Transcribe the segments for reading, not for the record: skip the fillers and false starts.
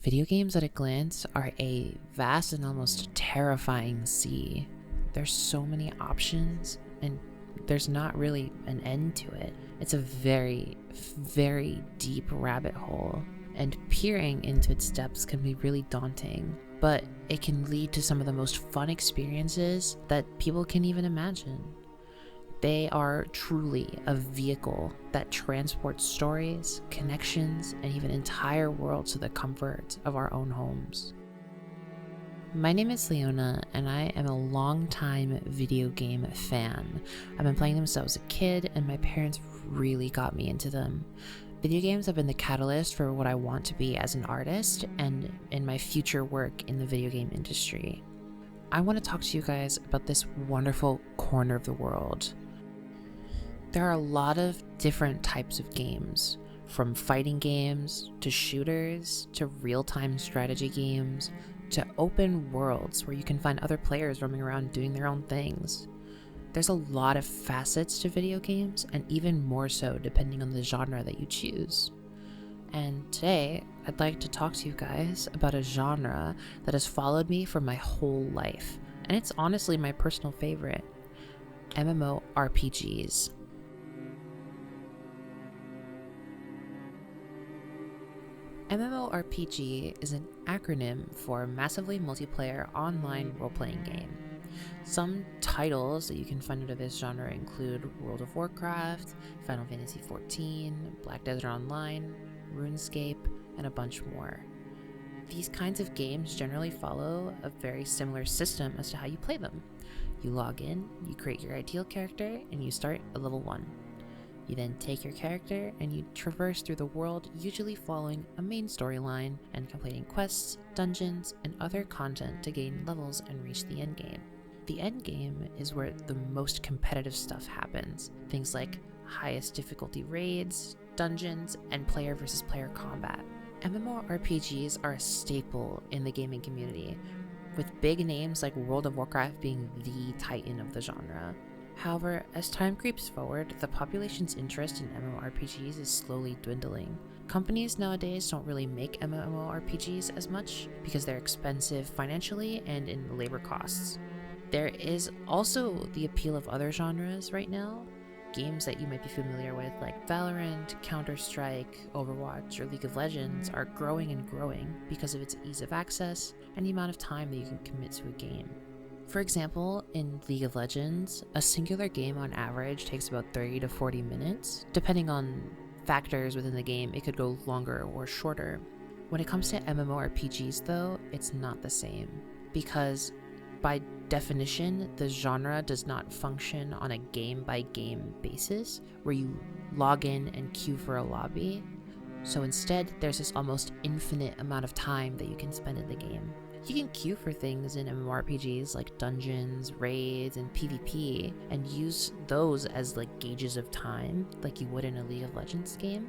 Video games at a glance are a vast and almost terrifying sea. There's so many options and there's not really an end to it. It's a very, very deep rabbit hole, and peering into its depths can be really daunting, but it can lead to some of the most fun experiences that people can even imagine. They are truly a vehicle that transports stories, connections, and even entire worlds to the comfort of our own homes. My name is Leona, and I am a longtime video game fan. I've been playing them since I was a kid, and my parents really got me into them. Video games have been the catalyst for what I want to be as an artist and in my future work in the video game industry. I want to talk to you guys about this wonderful corner of the world. There are a lot of different types of games, from fighting games to shooters to real-time strategy games to open worlds where you can find other players roaming around doing their own things. There's a lot of facets to video games, and even more so depending on the genre that you choose. And today, I'd like to talk to you guys about a genre that has followed me for my whole life, and it's honestly my personal favorite: MMORPGs. MMORPG is an acronym for Massively Multiplayer Online Role-Playing Game. Some titles that you can find under this genre include World of Warcraft, Final Fantasy XIV, Black Desert Online, RuneScape, and a bunch more. These kinds of games generally follow a very similar system as to how you play them. You log in, you create your ideal character, and you start at level 1. You then take your character and you traverse through the world, usually following a main storyline and completing quests, dungeons, and other content to gain levels and reach the endgame. The endgame is where the most competitive stuff happens. Things like highest difficulty raids, dungeons, and player versus player combat. MMORPGs are a staple in the gaming community, with big names like World of Warcraft being the titan of the genre. However, as time creeps forward, the population's interest in MMORPGs is slowly dwindling. Companies nowadays don't really make MMORPGs as much because they're expensive financially and in labor costs. There is also the appeal of other genres right now. Games that you might be familiar with like Valorant, Counter-Strike, Overwatch, or League of Legends are growing and growing because of its ease of access and the amount of time that you can commit to a game. For example, in League of Legends, a singular game on average takes about 30 to 40 minutes. Depending on factors within the game, it could go longer or shorter. When it comes to MMORPGs though, it's not the same, because by definition, the genre does not function on a game-by-game basis where you log in and queue for a lobby. So instead, there's this almost infinite amount of time that you can spend in the game. You can queue for things in MMORPGs like dungeons, raids, and PvP, and use those as like gauges of time, like you would in a League of Legends game.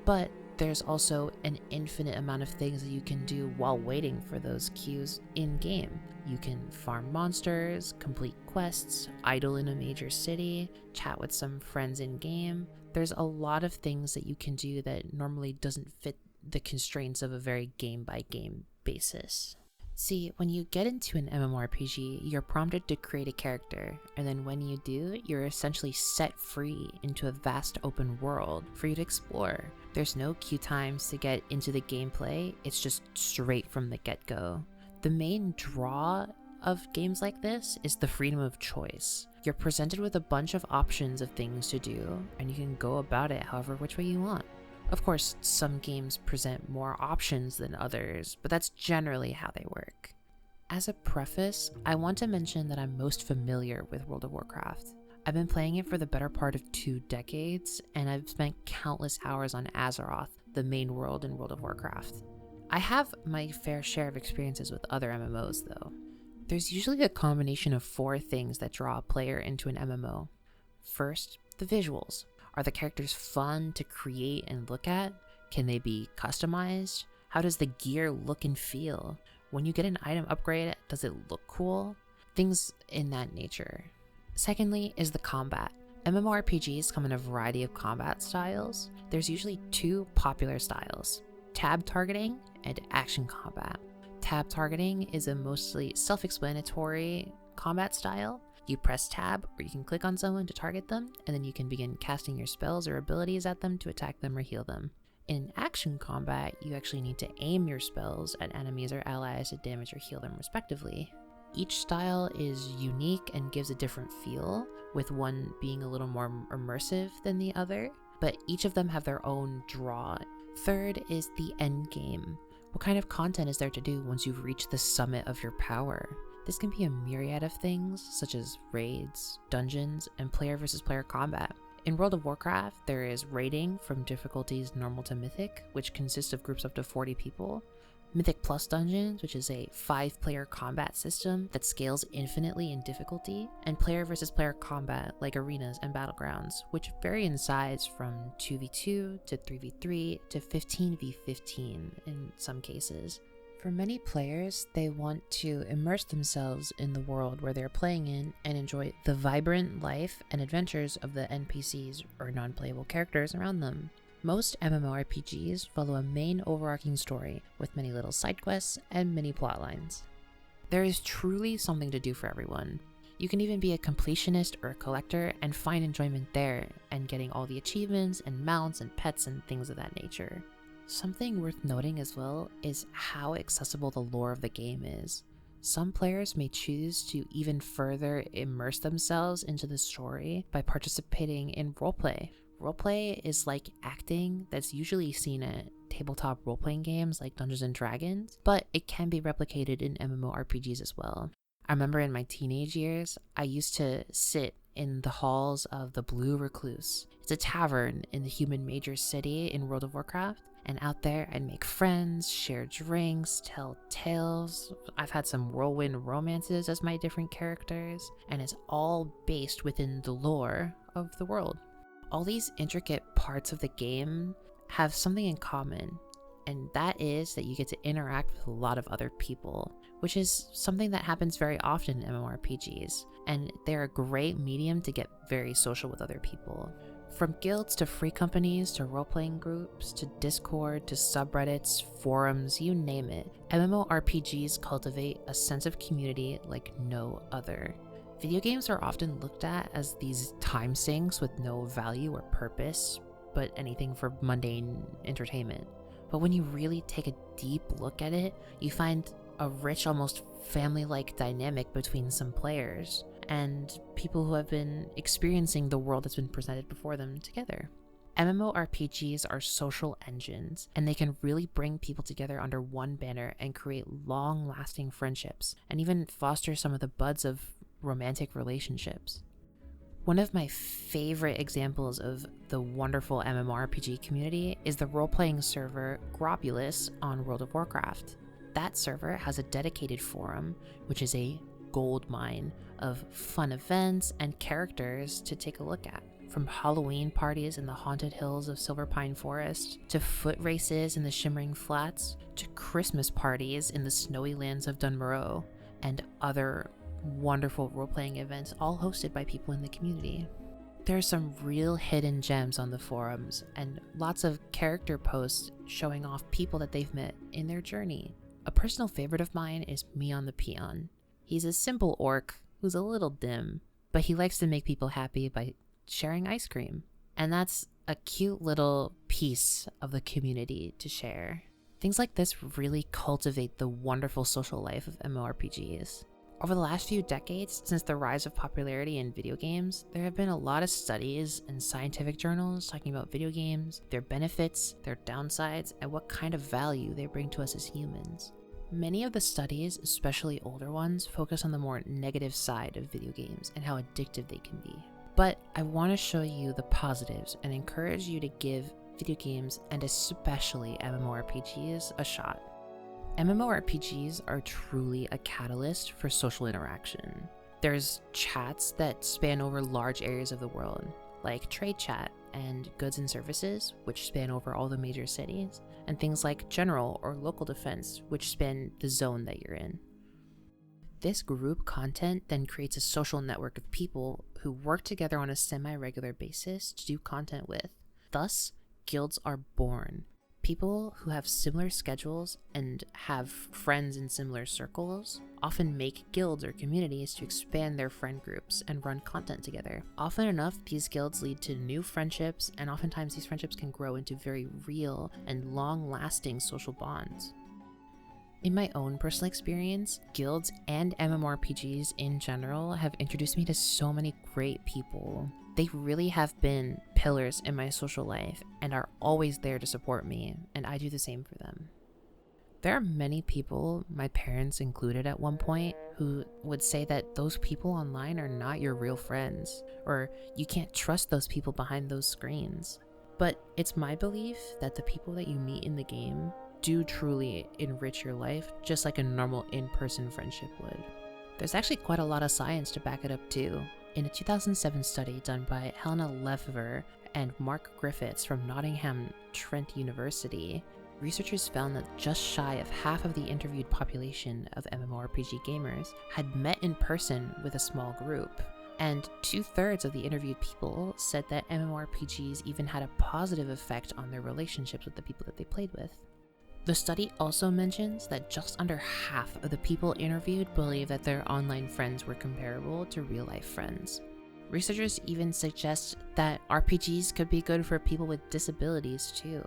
But there's also an infinite amount of things that you can do while waiting for those queues in-game. You can farm monsters, complete quests, idle in a major city, chat with some friends in-game. There's a lot of things that you can do that normally doesn't fit the constraints of a very game-by-game basis. See, when you get into an MMORPG, you're prompted to create a character, and then when you do, you're essentially set free into a vast open world for you to explore. There's no queue times to get into the gameplay, it's just straight from the get-go. The main draw of games like this is the freedom of choice. You're presented with a bunch of options of things to do, and you can go about it however which way you want. Of course, some games present more options than others, but that's generally how they work. As a preface, I want to mention that I'm most familiar with World of Warcraft. I've been playing it for the better part of 2 decades, and I've spent countless hours on Azeroth, the main world in World of Warcraft. I have my fair share of experiences with other MMOs though. There's usually a combination of 4 things that draw a player into an MMO. First, the visuals. Are the characters fun to create and look at? Can they be customized? How does the gear look and feel? When you get an item upgrade, does it look cool? Things in that nature. Secondly is the combat. MMORPGs come in a variety of combat styles. There's usually 2 popular styles: tab targeting, and action combat. Tab targeting is a mostly self-explanatory combat style. You press tab, or you can click on someone to target them, and then you can begin casting your spells or abilities at them to attack them or heal them. In action combat, you actually need to aim your spells at enemies or allies to damage or heal them respectively. Each style is unique and gives a different feel, with one being a little more immersive than the other, but each of them have their own draw. Third is the end game. What kind of content is there to do once you've reached the summit of your power? This can be a myriad of things, such as raids, dungeons, and player versus player combat. In World of Warcraft, there is raiding from difficulties normal to mythic, which consists of groups up to 40 people. Mythic Plus Dungeons, which is a 5-player combat system that scales infinitely in difficulty, and player versus player combat like arenas and battlegrounds, which vary in size from 2v2 to 3v3 to 15v15 in some cases. For many players, they want to immerse themselves in the world where they're playing in and enjoy the vibrant life and adventures of the NPCs or non-playable characters around them. Most MMORPGs follow a main overarching story with many little side quests and mini plotlines. There is truly something to do for everyone. You can even be a completionist or a collector and find enjoyment there and getting all the achievements and mounts and pets and things of that nature. Something worth noting as well is how accessible the lore of the game is. Some players may choose to even further immerse themselves into the story by participating in roleplay. Roleplay is like acting that's usually seen at tabletop role-playing games like Dungeons & Dragons, but it can be replicated in MMORPGs as well. I remember in my teenage years, I used to sit in the halls of the Blue Recluse. It's a tavern in the human major city in World of Warcraft, and out there I'd make friends, share drinks, tell tales. I've had some whirlwind romances as my different characters, and it's all based within the lore of the world. All these intricate parts of the game have something in common, and that is that you get to interact with a lot of other people, which is something that happens very often in MMORPGs, and they're a great medium to get very social with other people. From guilds to free companies to role-playing groups to Discord to subreddits, forums, you name it, MMORPGs cultivate a sense of community like no other. Video games are often looked at as these time sinks with no value or purpose, but anything for mundane entertainment. But when you really take a deep look at it, you find a rich, almost family-like dynamic between some players and people who have been experiencing the world that's been presented before them together. MMORPGs are social engines, and they can really bring people together under one banner and create long-lasting friendships, and even foster some of the buds of romantic relationships. One of my favorite examples of the wonderful MMORPG community is the role-playing server Grobulus on World of Warcraft. That server has a dedicated forum, which is a gold mine of fun events and characters to take a look at. From Halloween parties in the haunted hills of Silverpine Forest, to foot races in the Shimmering Flats, to Christmas parties in the snowy lands of Dunmoreau, and other wonderful role-playing events all hosted by people in the community. There are some real hidden gems on the forums, and lots of character posts showing off people that they've met in their journey. A personal favorite of mine is Meon the Peon. He's a simple orc who's a little dim, but he likes to make people happy by sharing ice cream. And that's a cute little piece of the community to share. Things like this really cultivate the wonderful social life of MMORPGs. Over the last few decades, since the rise of popularity in video games, there have been a lot of studies and scientific journals talking about video games, their benefits, their downsides, and what kind of value they bring to us as humans. Many of the studies, especially older ones, focus on the more negative side of video games and how addictive they can be. But I want to show you the positives and encourage you to give video games, and especially MMORPGs, a shot. MMORPGs are truly a catalyst for social interaction. There's chats that span over large areas of the world, like trade chat and goods and services, which span over all the major cities, and things like general or local defense, which span the zone that you're in. This group content then creates a social network of people who work together on a semi-regular basis to do content with. Thus, guilds are born. People who have similar schedules and have friends in similar circles often make guilds or communities to expand their friend groups and run content together. Often enough, these guilds lead to new friendships, and oftentimes these friendships can grow into very real and long-lasting social bonds. In my own personal experience, guilds and MMORPGs in general have introduced me to so many great people. They really have been pillars in my social life and are always there to support me, and I do the same for them. There are many people, my parents included at one point, who would say that those people online are not your real friends, or you can't trust those people behind those screens. But it's my belief that the people that you meet in the game do truly enrich your life, just like a normal in-person friendship would. There's actually quite a lot of science to back it up too. In a 2007 study done by Helena Lefever and Mark Griffiths from Nottingham Trent University, researchers found that just shy of half of the interviewed population of MMORPG gamers had met in person with a small group, and 2/3 of the interviewed people said that MMORPGs even had a positive effect on their relationships with the people that they played with. The study also mentions that just under half of the people interviewed believe that their online friends were comparable to real-life friends. Researchers even suggest that RPGs could be good for people with disabilities too.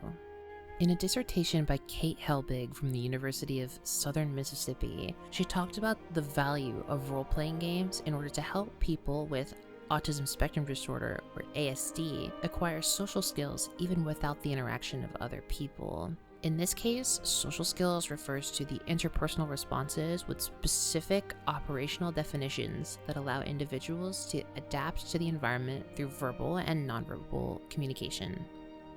In a dissertation by Kate Helbig from the University of Southern Mississippi, she talked about the value of role-playing games in order to help people with autism spectrum disorder, or ASD, acquire social skills even without the interaction of other people. In this case, social skills refers to the interpersonal responses with specific operational definitions that allow individuals to adapt to the environment through verbal and nonverbal communication.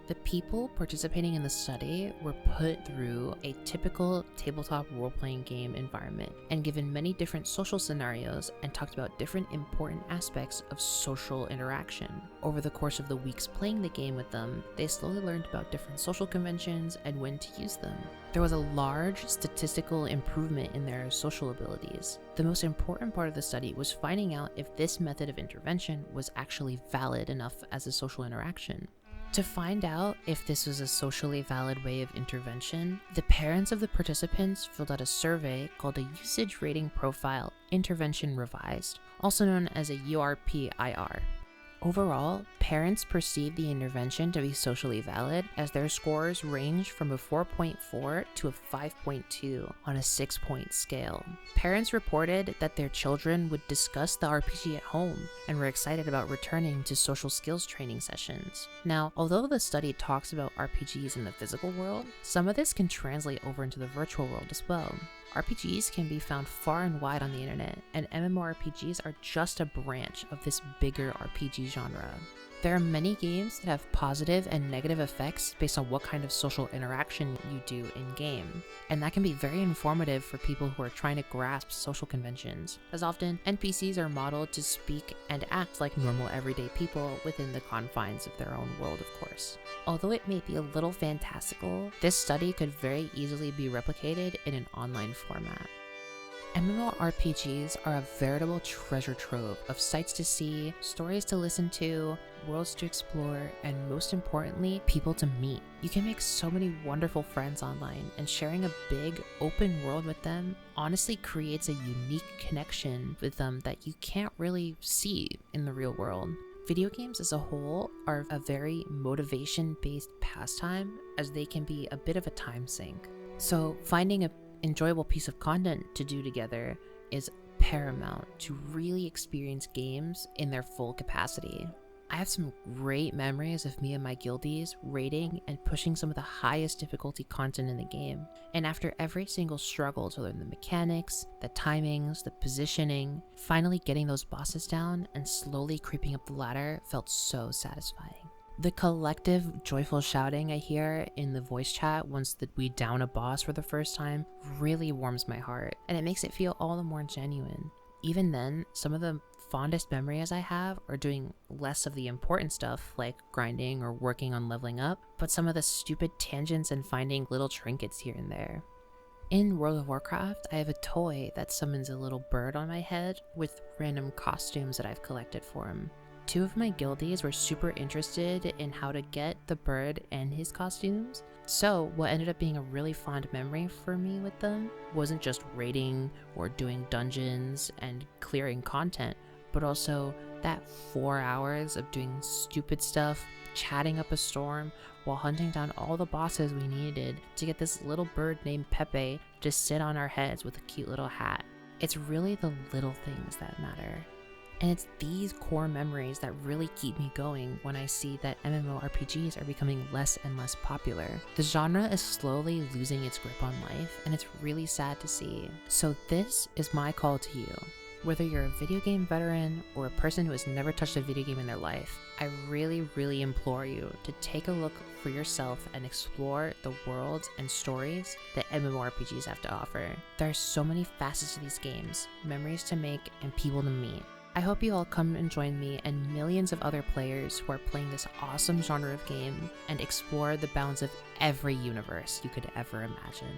The people participating in the study were put through a typical tabletop role-playing game environment and given many different social scenarios and talked about different important aspects of social interaction. Over the course of the weeks playing the game with them, they slowly learned about different social conventions and when to use them. There was a large statistical improvement in their social abilities. The most important part of the study was finding out if this method of intervention was actually valid enough as a social interaction. To find out if this was a socially valid way of intervention, the parents of the participants filled out a survey called a Usage Rating Profile Intervention Revised, also known as a URPIR. Overall, parents perceived the intervention to be socially valid as their scores ranged from a 4.4 to a 5.2 on a 6-point scale. Parents reported that their children would discuss the RPG at home and were excited about returning to social skills training sessions. Now, although the study talks about RPGs in the physical world, some of this can translate over into the virtual world as well. RPGs can be found far and wide on the internet, and MMORPGs are just a branch of this bigger RPG genre. There are many games that have positive and negative effects based on what kind of social interaction you do in-game, and that can be very informative for people who are trying to grasp social conventions, as often NPCs are modeled to speak and act like normal everyday people within the confines of their own world, of course. Although it may be a little fantastical, this study could very easily be replicated in an online format. MMORPGs are a veritable treasure trove of sights to see, stories to listen to, worlds to explore, and most importantly, people to meet. You can make so many wonderful friends online, and sharing a big, open world with them honestly creates a unique connection with them that you can't really see in the real world. Video games as a whole are a very motivation-based pastime, as they can be a bit of a time sink. So finding an enjoyable piece of content to do together is paramount to really experience games in their full capacity. I have some great memories of me and my guildies raiding and pushing some of the highest difficulty content in the game, and after every single struggle to learn the mechanics, the timings, the positioning, finally getting those bosses down and slowly creeping up the ladder felt so satisfying. The collective joyful shouting I hear in the voice chat once we down a boss for the first time really warms my heart, and it makes it feel all the more genuine. Even then, some of the fondest memories I have are doing less of the important stuff like grinding or working on leveling up, but some of the stupid tangents and finding little trinkets here and there. In World of Warcraft, I have a toy that summons a little bird on my head with random costumes that I've collected for him. 2 of my guildies were super interested in how to get the bird and his costumes. So what ended up being a really fond memory for me with them wasn't just raiding or doing dungeons and clearing content, but also that 4 hours of doing stupid stuff, chatting up a storm, while hunting down all the bosses we needed to get this little bird named Pepe to sit on our heads with a cute little hat. It's really the little things that matter. And it's these core memories that really keep me going when I see that MMORPGs are becoming less and less popular. The genre is slowly losing its grip on life, and it's really sad to see. So this is my call to you. Whether you're a video game veteran or a person who has never touched a video game in their life, I really implore you to take a look for yourself and explore the worlds and stories that MMORPGs have to offer. There are so many facets to these games, memories to make, and people to meet. I hope you all come and join me and millions of other players who are playing this awesome genre of game and explore the bounds of every universe you could ever imagine.